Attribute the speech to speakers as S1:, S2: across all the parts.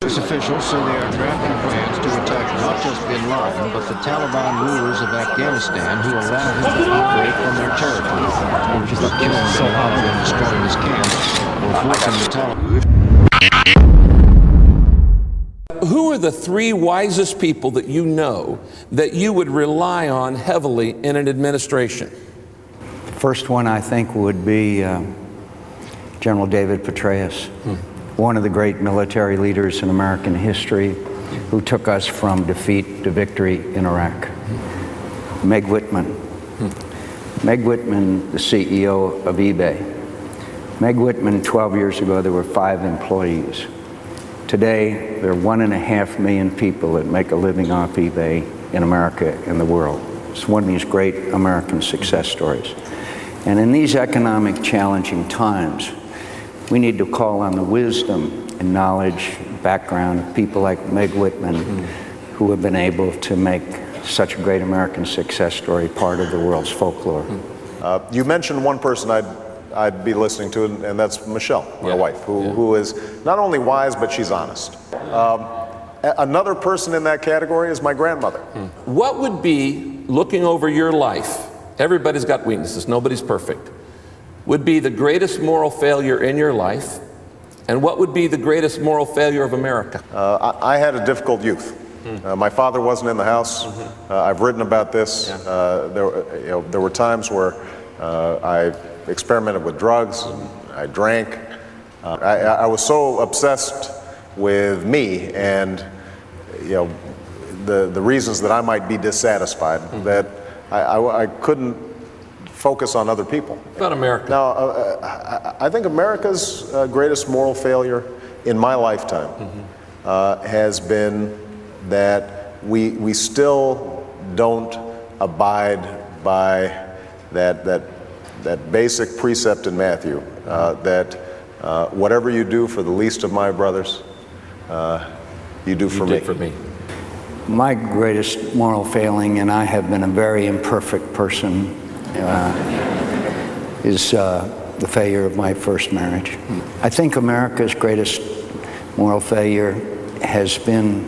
S1: Officials say they are drafting plans to attack not just bin Laden, but the Taliban rulers of Afghanistan who allow him to operate from their territory. Killing bin Laden and destroying his camps or forcing the Taliban.
S2: Who are the three wisest people that you know that you would rely on heavily in an administration?
S3: First one, I think, would be General David Petraeus, one of the great military leaders in American history who took us from defeat to victory in Iraq. Meg Whitman. Meg Whitman, the CEO of eBay. Meg Whitman, 12 years ago, there were 5 employees. Today, there are 1.5 million people that make a living off eBay in America and the world. It's one of these great American success stories. And in these economic challenging times, we need to call on the wisdom and knowledge, background of people like Meg Whitman, who have been able to make such a great American success story part of the world's folklore.
S4: You mentioned one person I'd be listening to, and that's Michelle, my wife, who is not only wise, but she's honest. Another person in that category is my grandmother.
S2: What would be, looking over your life, everybody's got weaknesses, nobody's perfect, would be the greatest moral failure in your life, and what would be the greatest moral failure of America?
S4: I had a difficult youth. My father wasn't in the house. I've written about this. There were times where I experimented with drugs, I drank. I was so obsessed with me and the reasons that I might be dissatisfied that I couldn't focus on other people.
S2: What about America?
S4: Now, I think America's greatest moral failure in my lifetime has been that we still don't abide by that basic precept in Matthew, that whatever you do for the least of my brothers, you do for me.
S3: My greatest moral failing, and I have been a very imperfect person, is the failure of my first marriage. I think America's greatest moral failure has been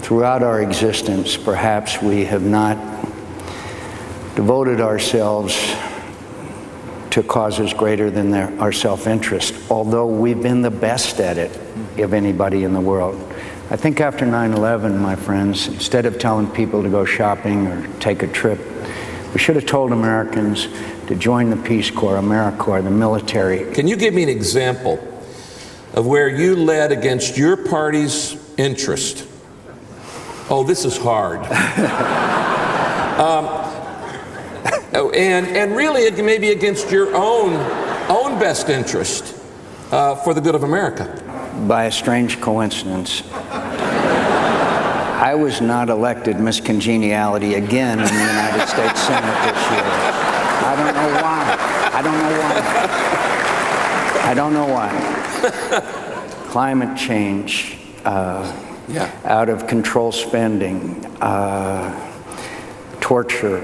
S3: throughout our existence. Perhaps we have not devoted ourselves to causes greater than our self-interest, although we've been the best at it of anybody in the world. I think after 9/11, my friends, instead of telling people to go shopping or take a trip, we should have told Americans to join the Peace Corps, AmeriCorps, the military.
S2: Can you give me an example of where you led against your party's interest? Oh, this is hard. And really, it may be against your own best interest for the good of America.
S3: By a strange coincidence, I was not elected Miss Congeniality again in the United States Senate this year. I don't know why. I don't know why. Climate change, out of control spending, torture,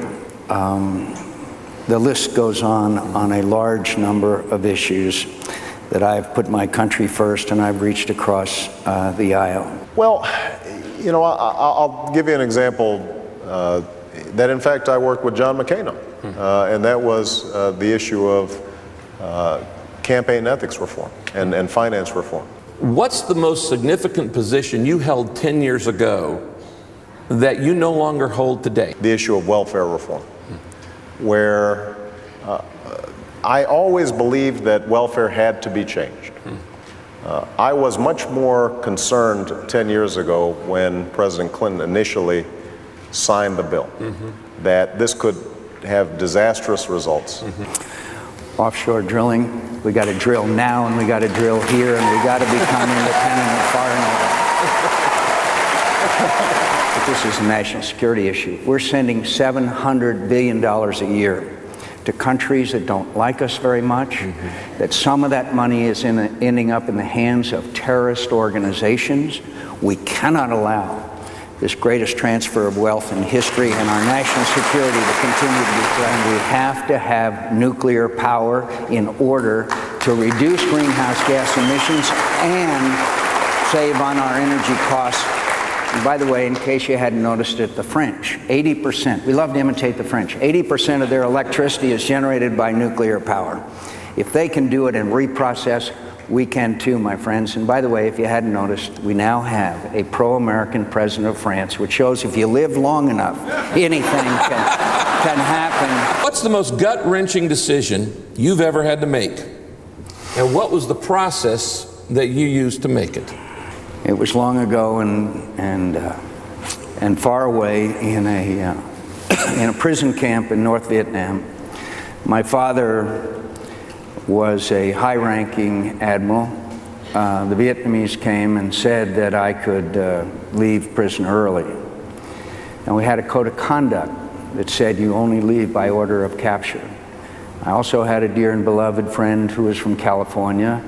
S3: the list goes on a large number of issues that I've put my country first and I've reached across the aisle.
S4: Well, I'll give you an example that in fact I worked with John McCain on, and that was the issue of campaign ethics reform and finance reform.
S2: What's the most significant position you held 10 years ago that you no longer hold today?
S4: The issue of welfare reform, where I always believed that welfare had to be changed. I was much more concerned 10 years ago when President Clinton initially signed the bill that this could have disastrous results.
S3: Offshore drilling, we got to drill now and we got to drill here and we got to become independent and far and away. But this is a national security issue. We're sending $700 billion a year to countries that don't like us very much, that some of that money is ending up in the hands of terrorist organizations. We cannot allow this greatest transfer of wealth in history and our national security to continue to be threatened. We have to have nuclear power in order to reduce greenhouse gas emissions and save on our energy costs. And by the way, in case you hadn't noticed it, the French, 80%, we love to imitate the French, 80% of their electricity is generated by nuclear power. If they can do it and reprocess, we can too, my friends. And by the way, if you hadn't noticed, we now have a pro-American president of France, which shows if you live long enough, anything can happen.
S2: What's the most gut-wrenching decision you've ever had to make? And what was the process that you used to make it?
S3: It was long ago and far away in a prison camp in North Vietnam. My father was a high-ranking admiral. The Vietnamese came and said that I could leave prison early. And we had a code of conduct that said you only leave by order of capture. I also had a dear and beloved friend who was from California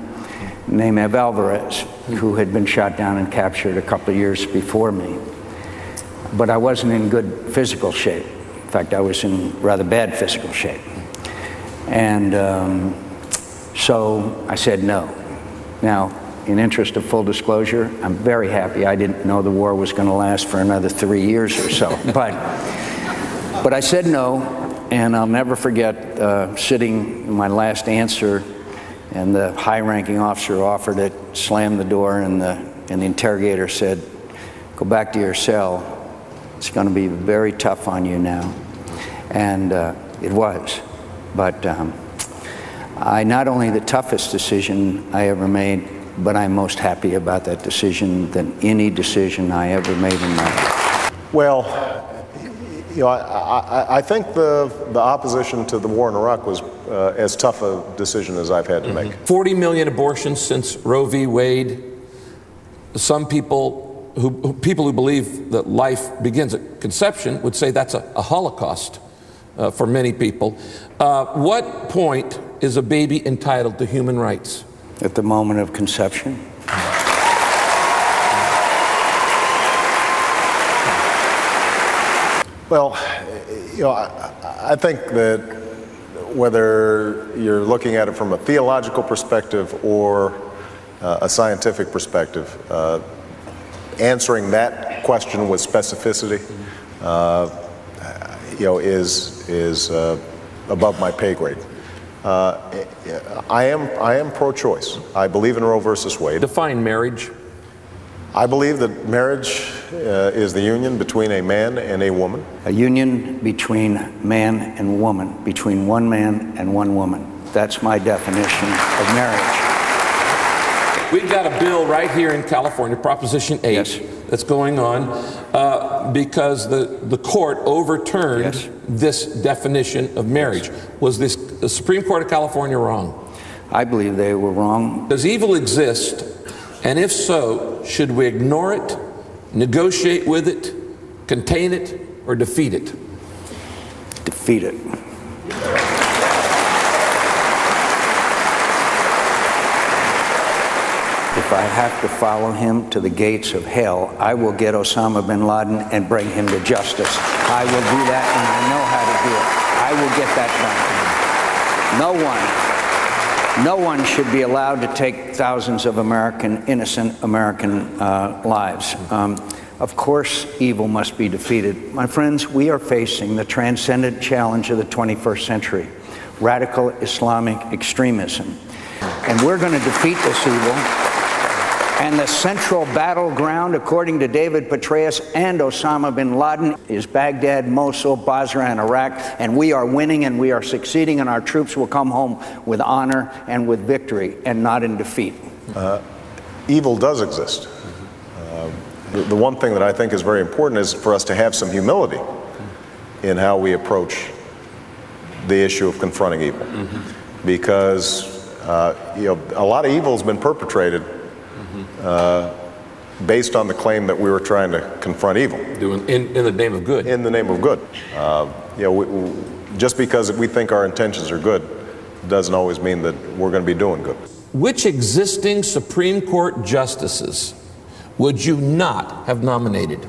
S3: named Ev Alvarez, who had been shot down and captured a couple of years before me. But I wasn't in good physical shape. In fact, I was in rather bad physical shape. And so I said no. Now, in interest of full disclosure, I'm very happy I didn't know the war was going to last for another 3 years or so. But I said no, and I'll never forget sitting in my last answer, and the high-ranking officer offered it, slammed the door, and the interrogator said, "Go back to your cell. It's going to be very tough on you now." And it was. But not only the toughest decision I ever made, but I'm most happy about that decision than any decision I ever made in my life.
S4: Well, I think the opposition to the war in Iraq was as tough a decision as I've had to make.
S2: 40 million abortions since Roe v. Wade. Some people who believe that life begins at conception would say that's a Holocaust for many people. What point is a baby entitled to human rights?
S3: At the moment of conception.
S4: Well, I think that whether you're looking at it from a theological perspective or a scientific perspective, answering that question with specificity, is above my pay grade. I am pro-choice. I believe in Roe versus Wade.
S2: Define marriage.
S4: I believe that marriage is the union between a man and a woman.
S3: A union between man and woman, between one man and one woman. That's my definition of marriage.
S2: We've got a bill right here in California, Proposition 8,
S3: yes,
S2: that's going on because the court overturned
S3: yes,
S2: this definition of marriage.
S3: Yes.
S2: Was the Supreme Court of California wrong?
S3: I believe they were wrong.
S2: Does evil exist? And if so, should we ignore it, negotiate with it, contain it, or defeat it?
S3: Defeat it. If I have to follow him to the gates of hell, I will get Osama bin Laden and bring him to justice. I will do that, and I know how to do it. I will get that done. No one should be allowed to take thousands of innocent American lives. Of course, evil must be defeated. My friends, we are facing the transcendent challenge of the 21st century, radical Islamic extremism. And we're going to defeat this evil. And the central battleground, according to David Petraeus and Osama bin Laden, is Baghdad, Mosul, Basra, and Iraq. And we are winning and we are succeeding, and our troops will come home with honor and with victory and not in defeat.
S4: Evil does exist. The one thing that I think is very important is for us to have some humility in how we approach the issue of confronting evil. Because a lot of evil has been perpetrated based on the claim that we were trying to confront evil.
S2: In the name of good.
S4: In the name of good. Just because we think our intentions are good doesn't always mean that we're going to be doing good.
S2: Which existing Supreme Court justices would you not have nominated?